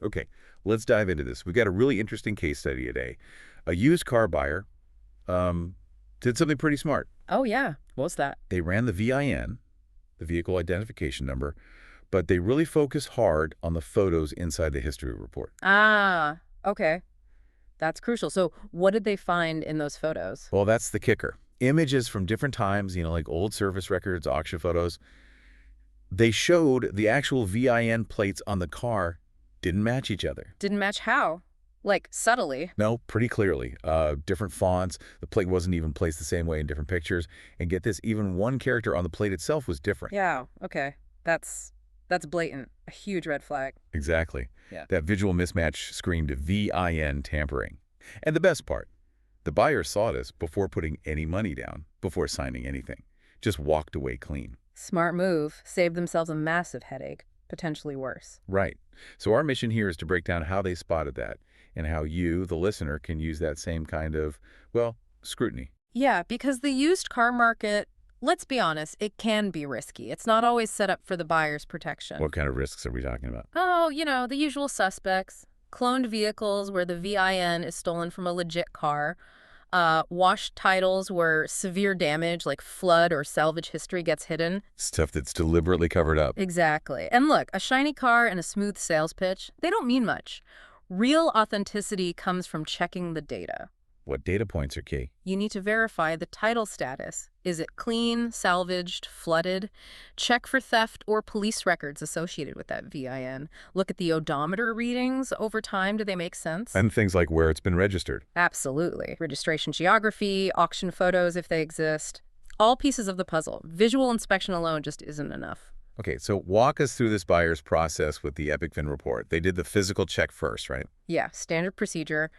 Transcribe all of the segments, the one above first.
Okay, let's dive into this. We've got a really interesting case study today. A used car buyer um, did something pretty smart. Oh, yeah. What's that? They ran the VIN, the vehicle identification number, but they really focused hard on the photos inside the history report. Ah, okay. That's crucial. So what did they find in those photos? Well, that's the kicker. Images from different times, like old service records, auction photos, they showed the actual VIN plates on the car didn't match each other. Didn't match how? Like, subtly. No, pretty clearly. Different fonts. The plate wasn't even placed the same way in different pictures. And get this, even one character on the plate itself was different. Yeah, okay. That's blatant. A huge red flag. Exactly. Yeah. That visual mismatch screamed VIN tampering. And the best part, the buyer saw this before putting any money down, before signing anything. Just walked away clean. Smart move. Saved themselves a massive headache. Potentially worse. Right. So our mission here is to break down how they spotted that and how you, the listener, can use that same kind of, well, scrutiny. Yeah, because the used car market, let's be honest, it can be risky. It's not always set up for the buyer's protection. What kind of risks are we talking about? Oh, the usual suspects. Cloned vehicles where the VIN is stolen from a legit car. Washed titles where severe damage like flood or salvage history gets hidden. Stuff that's deliberately covered up. Exactly. And look, a shiny car and a smooth sales pitch, they don't mean much. Real authenticity comes from checking the data. What data points are key? You need to verify the title status. Is it clean, salvaged, flooded? Check for theft or police records associated with that VIN. Look at the odometer readings over time. Do they make sense? And things like where it's been registered. Absolutely. Registration geography, auction photos if they exist. All pieces of the puzzle. Visual inspection alone just isn't enough. Okay, so walk us through this buyer's process with the EpicVIN report. They did the physical check first, right? Yeah, standard procedure.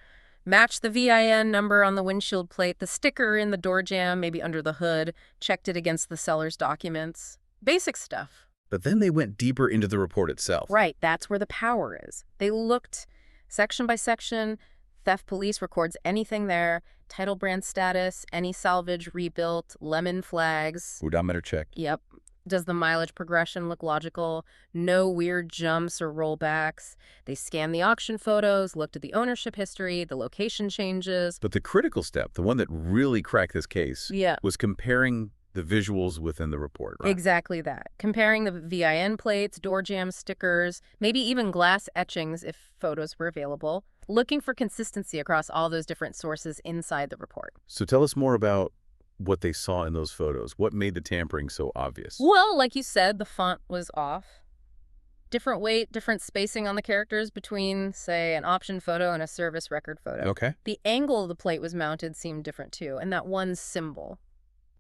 Match the VIN number on the windshield plate, the sticker in the door jamb, maybe under the hood, checked it against the seller's documents. Basic stuff. But then they went deeper into the report itself. Right, that's where the power is. They looked section by section. Theft police records anything there. Title brand status, any salvage rebuilt, lemon flags. Odometer check. Yep. Does the mileage progression look logical? No weird jumps or rollbacks. They scanned the auction photos, looked at the ownership history, the location changes. But the critical step, the one that really cracked this case, Yeah. was comparing the visuals within the report, right? Exactly that. Comparing the VIN plates, door jamb stickers, maybe even glass etchings if photos were available. Looking for consistency across all those different sources inside the report. So tell us more about what they saw in those photos. What made the tampering so obvious? Well, like you said, the font was off. Different weight, different spacing on the characters between, say, an option photo and a service record photo. Okay. The angle the plate was mounted seemed different too, and that one symbol.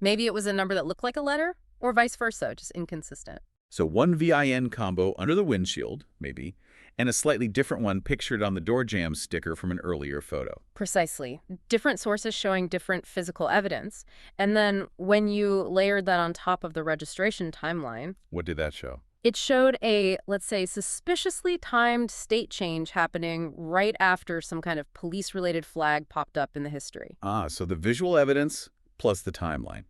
Maybe it was a number that looked like a letter, or vice versa, just inconsistent. So one VIN combo under the windshield, maybe, and a slightly different one pictured on the door jamb sticker from an earlier photo. Precisely. Different sources showing different physical evidence. And then when you layered that on top of the registration timeline, What did that show? it showed a, let's say, suspiciously timed state change happening right after some kind of police-related flag popped up in the history. Ah, so the visual evidence plus the timeline.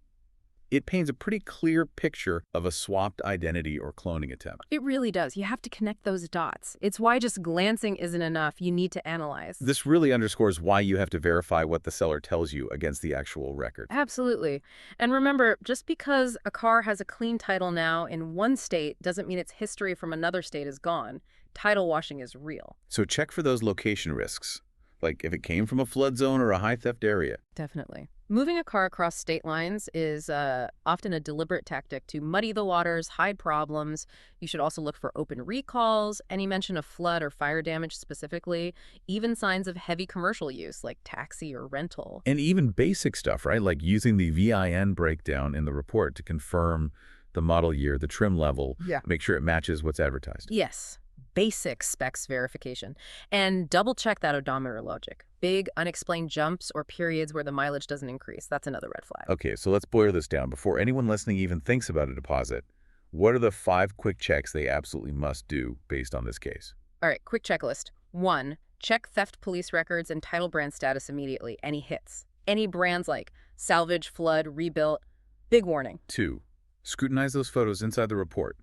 It paints a pretty clear picture of a swapped identity or cloning attempt. It really does. You have to connect those dots. It's why just glancing isn't enough. You need to analyze. This really underscores why you have to verify what the seller tells you against the actual record. Absolutely. And remember, just because a car has a clean title now in one state doesn't mean its history from another state is gone. Title washing is real. So check for those location risks, like if it came from a flood zone or a high theft area. Definitely. Moving a car across state lines is often a deliberate tactic to muddy the waters, hide problems. You should also look for open recalls, any mention of flood or fire damage specifically, even signs of heavy commercial use like taxi or rental. And even basic stuff, right? Like using the VIN breakdown in the report to confirm the model year, the trim level, Yeah. make sure it matches what's advertised. Yes. Basic specs verification. And double check that odometer logic. Big unexplained jumps or periods where the mileage doesn't increase. That's another red flag. Okay, so let's boil this down. Before anyone listening even thinks about a deposit, what are the 5 quick checks they absolutely must do based on this case? All right, quick checklist. 1, check theft police records and title brand status immediately. Any hits. Any brands like salvage, flood, rebuilt. Big warning. 2, scrutinize those photos inside the report.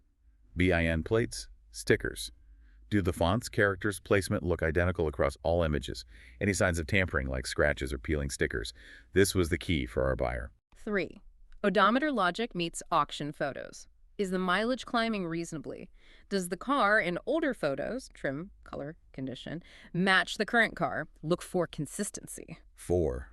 VIN plates, stickers. Do the fonts, characters, placement look identical across all images? Any signs of tampering, like scratches or peeling stickers? This was the key for our buyer. 3. Odometer logic meets auction photos. Is the mileage climbing reasonably? Does the car in older photos, trim, color, condition, match the current car? Look for consistency. 4.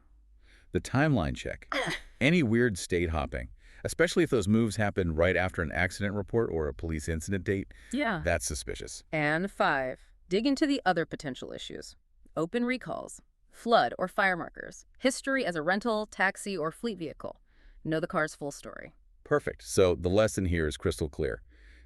The timeline check. Any weird state hopping, especially if those moves happen right after an accident report or a police incident date, Yeah. that's suspicious. And 5. Dig into the other potential issues. Open recalls, flood or fire markers, history as a rental, taxi, or fleet vehicle. Know the car's full story. Perfect. So the lesson here is crystal clear.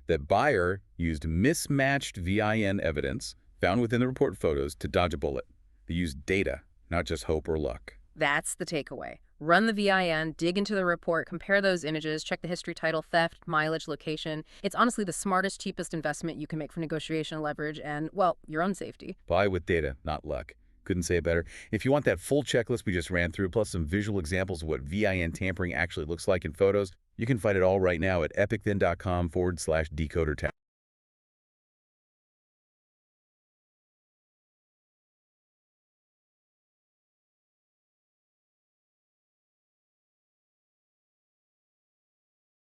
That buyer used mismatched VIN evidence found within the report photos to dodge a bullet. They used data, not just hope or luck. That's the takeaway. Run the VIN, dig into the report, compare those images, check the history, title, theft, mileage, location. It's honestly the smartest, cheapest investment you can make for negotiation leverage and, well, your own safety. Buy with data, not luck. Couldn't say it better. If you want that full checklist we just ran through, plus some visual examples of what VIN tampering actually looks like in photos, you can find it all right now at epicvin.com/decoder tab.